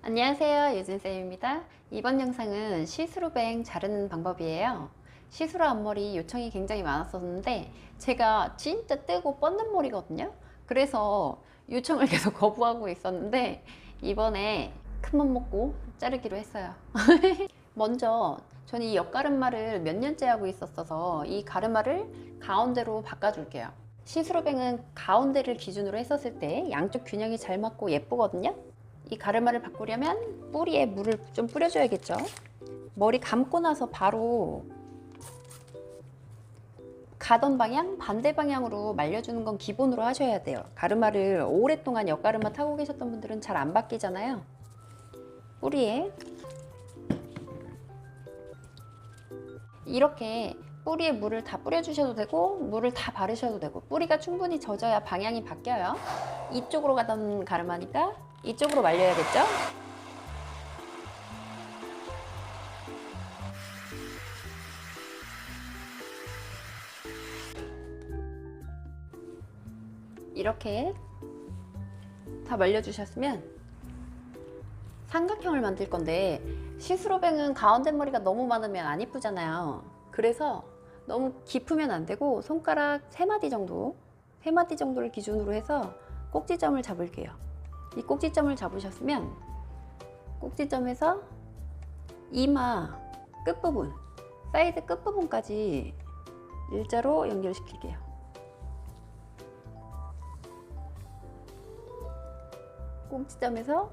안녕하세요, 유진쌤입니다. 이번 영상은 시스루뱅 자르는 방법이에요. 시스루 앞머리 요청이 굉장히 많았었는데 제가 진짜 뜨고 뻗는 머리거든요. 그래서 요청을 계속 거부하고 있었는데 이번에 큰맘 먹고 자르기로 했어요. 먼저 저는 이 옆가르마를 몇 년째 하고 있었어서 이 가르마를 가운데로 바꿔줄게요. 시스루뱅은 가운데를 기준으로 했었을 때 양쪽 균형이 잘 맞고 예쁘거든요. 이 가르마를 바꾸려면 뿌리에 물을 좀 뿌려줘야겠죠. 머리 감고 나서 바로 가던 방향 반대 방향으로 말려주는 건 기본으로 하셔야 돼요. 가르마를 오랫동안 옆가르마 타고 계셨던 분들은 잘 안 바뀌잖아요. 뿌리에 이렇게 뿌리에 물을 다 뿌려주셔도 되고 물을 다 바르셔도 되고, 뿌리가 충분히 젖어야 방향이 바뀌어요. 이쪽으로 가던 가르마니까 이쪽으로 말려야겠죠. 이렇게 다 말려주셨으면 삼각형을 만들 건데, 시스루뱅은 가운데 머리가 너무 많으면 안 이쁘잖아요. 그래서 너무 깊으면 안 되고 손가락 3마디 정도, 3마디 정도를 기준으로 해서 꼭지점을 잡을게요. 이 꼭지점을 잡으셨으면 꼭지점에서 이마 끝부분, 사이드 끝부분까지 일자로 연결시킬게요. 꼭지점에서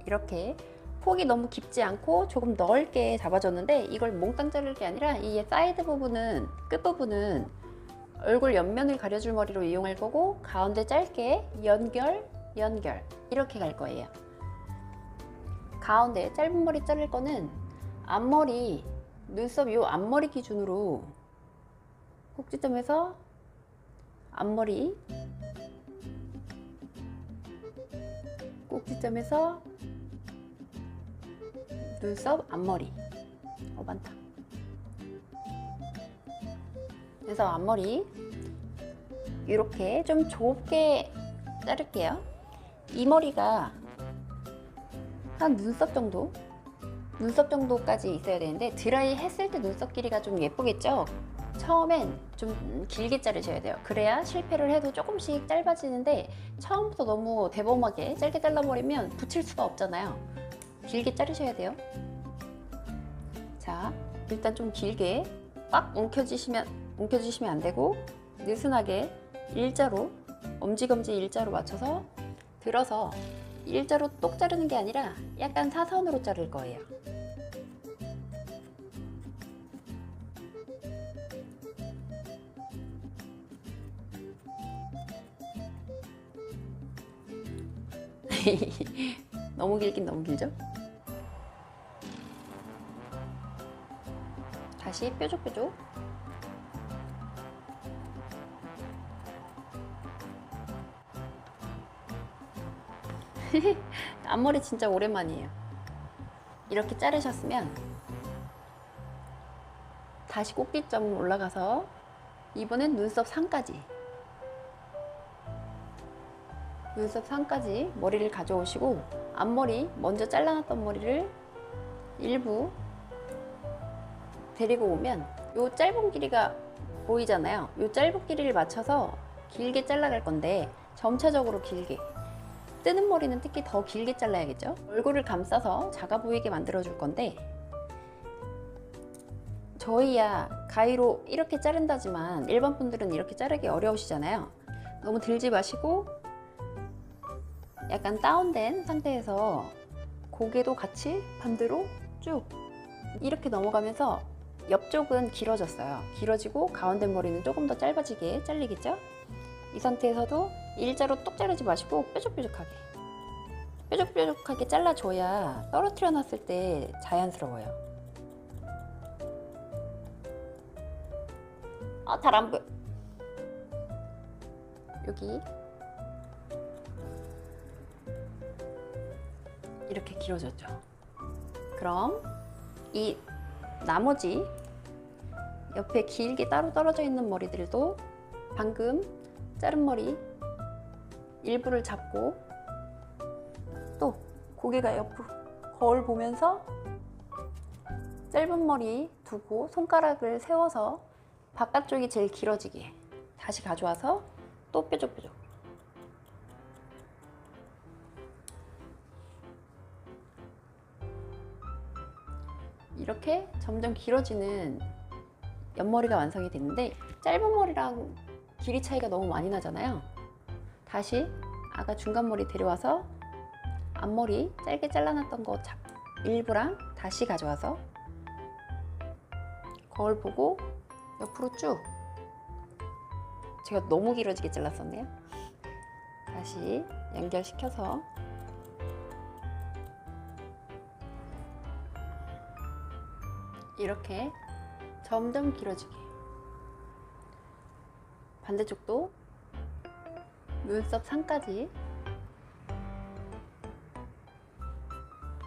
이렇게 폭이 너무 깊지 않고 조금 넓게 잡아줬는데, 이걸 몽땅 자를 게 아니라 이 사이드 부분은, 끝부분은 얼굴 옆면을 가려줄 머리로 이용할 거고, 가운데 짧게 연결 이렇게 갈 거예요. 가운데 짧은 머리 자를 거는 앞머리, 눈썹 요 앞머리 기준으로 꼭지점에서 앞머리, 꼭지점에서 눈썹 앞머리. 많다. 그래서 앞머리 이렇게 좀 좁게 자를게요. 이 머리가 한 눈썹 정도까지 있어야 되는데, 드라이 했을 때 눈썹 길이가 좀 예쁘겠죠. 처음엔 좀 길게 자르셔야 돼요. 그래야 실패를 해도 조금씩 짧아지는데, 처음부터 너무 대범하게 짧게 잘라버리면 붙일 수가 없잖아요. 길게 자르셔야 돼요. 자, 일단 좀 길게 꽉 움켜쥐시면 안 되고, 느슨하게 일자로, 엄지검지 일자로 맞춰서 들어서 일자로 똑 자르는 게 아니라 약간 사선으로 자를 거예요. 너무 길긴 너무 길죠? 다시 뾰족뾰족. 앞머리 진짜 오랜만이에요. 이렇게 자르셨으면 다시 꼭지점 올라가서 이번엔 눈썹 상까지 머리를 가져오시고, 앞머리 먼저 잘라놨던 머리를 일부 데리고 오면 요 짧은 길이가 보이잖아요. 요 짧은 길이를 맞춰서 길게 잘라갈 건데, 점차적으로 길게, 뜨는 머리는 특히 더 길게 잘라야겠죠. 얼굴을 감싸서 작아 보이게 만들어 줄 건데, 저희야 가위로 이렇게 자른다지만 일반 분들은 이렇게 자르기 어려우시잖아요. 너무 들지 마시고 약간 다운된 상태에서 고개도 같이 반대로 쭉 이렇게 넘어가면서, 옆쪽은 길어졌어요. 길어지고 가운데 머리는 조금 더 짧아지게 잘리겠죠. 이 상태에서도 일자로 똑 자르지 마시고 뾰족뾰족하게 잘라줘야 떨어뜨려 놨을 때 자연스러워요. 잘 안 보여. 여기 이렇게 길어졌죠. 그럼 이 나머지 옆에 길게 따로 떨어져 있는 머리들도 방금 자른 머리 일부를 잡고 또 고개가 옆으로 거울 보면서 짧은 머리 두고 손가락을 세워서 바깥쪽이 제일 길어지게 다시 가져와서 또 뾰족뾰족. 이렇게 점점 길어지는 옆머리가 완성이 됐는데 짧은 머리랑 길이 차이가 너무 많이 나잖아요. 다시 아까 중간머리 데려와서 앞머리 짧게 잘라놨던 거 일부랑 다시 가져와서 거울 보고 옆으로 쭉. 제가 너무 길어지게 잘랐었네요. 다시 연결시켜서 이렇게 점점 길어지게. 반대쪽도 눈썹 상까지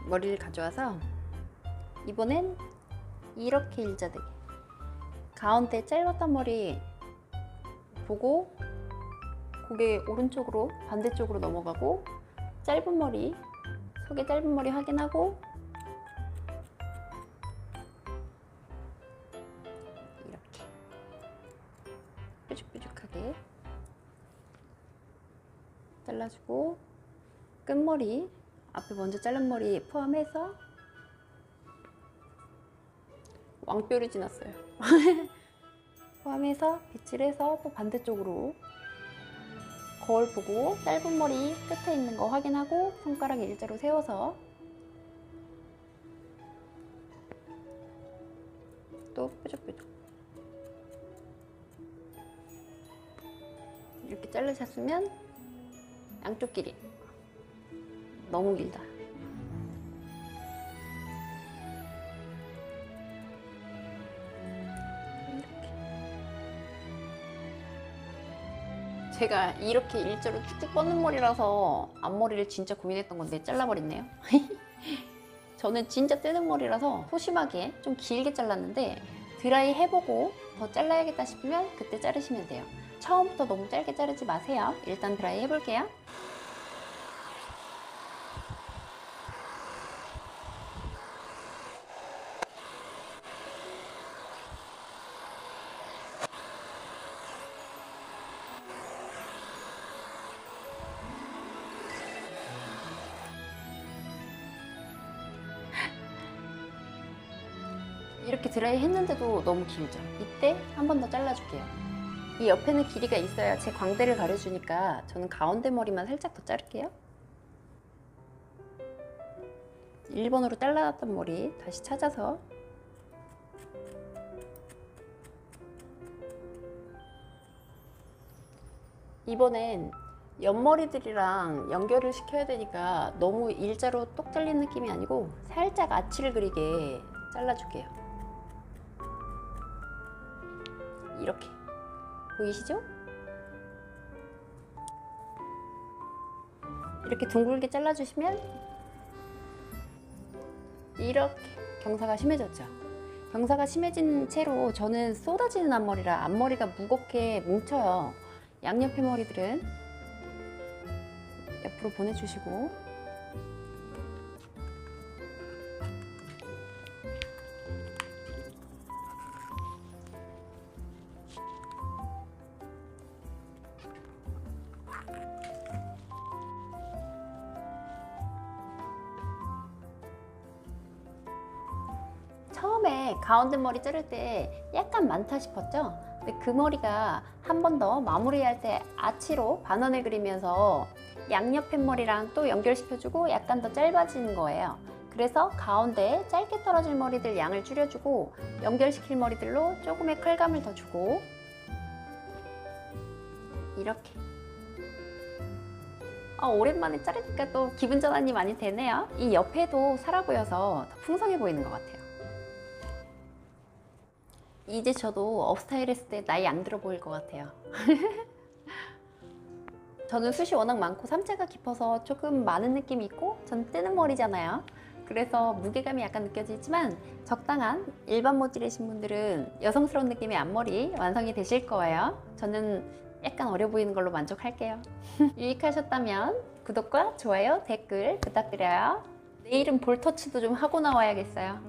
머리를 가져와서 이번엔 이렇게 일자되게 가운데 짧았던 머리 보고 고개 오른쪽으로 반대쪽으로 넘어가고 짧은 머리 속에 짧은 머리 확인하고 이렇게 뾰족뾰족하게 잘라주고 끝머리 앞에 먼저 자른 머리 포함해서 왕뼈를 지났어요. 포함해서 빗질해서 또 반대쪽으로 거울 보고 짧은 머리 끝에 있는 거 확인하고 손가락 일자로 세워서 또 뾰족뾰족 이렇게 자르셨으면 양쪽 길이 너무 길다. 제가 이렇게 일자로 쭉쭉 뻗는 머리라서 앞머리를 진짜 고민했던 건데 잘라버렸네요. 저는 진짜 뜨는 머리라서 소심하게 좀 길게 잘랐는데 드라이 해보고 더 잘라야겠다 싶으면 그때 자르시면 돼요. 처음부터 너무 짧게 자르지 마세요. 일단 드라이 해볼게요. 이렇게 드라이 했는데도 너무 길죠? 이때 한 번 더 잘라줄게요. 이 옆에는 길이가 있어야 제 광대를 가려주니까 저는 가운데 머리만 살짝 더 자를게요. 1번으로 잘라놨던 머리 다시 찾아서 이번엔 옆머리들이랑 연결을 시켜야 되니까 너무 일자로 똑 잘린 느낌이 아니고 살짝 아치를 그리게 잘라줄게요. 이렇게 보이시죠? 이렇게 둥글게 잘라주시면 이렇게 경사가 심해졌죠. 경사가 심해진 채로 저는 쏟아지는 앞머리라 앞머리가 무겁게 뭉쳐요. 양옆의 머리들은 옆으로 보내주시고 처음에 가운데 머리 자를 때 약간 많다 싶었죠? 근데 그 머리가 한 번 더 마무리할 때 아치로 반원을 그리면서 양옆에 머리랑 또 연결시켜주고 약간 더 짧아지는 거예요. 그래서 가운데 짧게 떨어질 머리들 양을 줄여주고 연결시킬 머리들로 조금의 컬감을 더 주고 이렇게 오랜만에 자르니까 또 기분 전환이 많이 되네요. 이 옆에도 살아 보여서 더 풍성해 보이는 것 같아요. 이제 저도 업스타일 했을 때 나이 안 들어 보일 것 같아요. 저는 숱이 워낙 많고 삼자가 깊어서 조금 많은 느낌이 있고 전 뜨는 머리잖아요. 그래서 무게감이 약간 느껴지지만 적당한 일반 모질이신 분들은 여성스러운 느낌의 앞머리 완성이 되실 거예요. 저는 약간 어려 보이는 걸로 만족할게요. 유익하셨다면 구독과 좋아요, 댓글 부탁드려요. 내일은 볼터치도 좀 하고 나와야겠어요.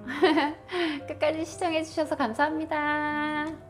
끝까지 시청해주셔서 감사합니다.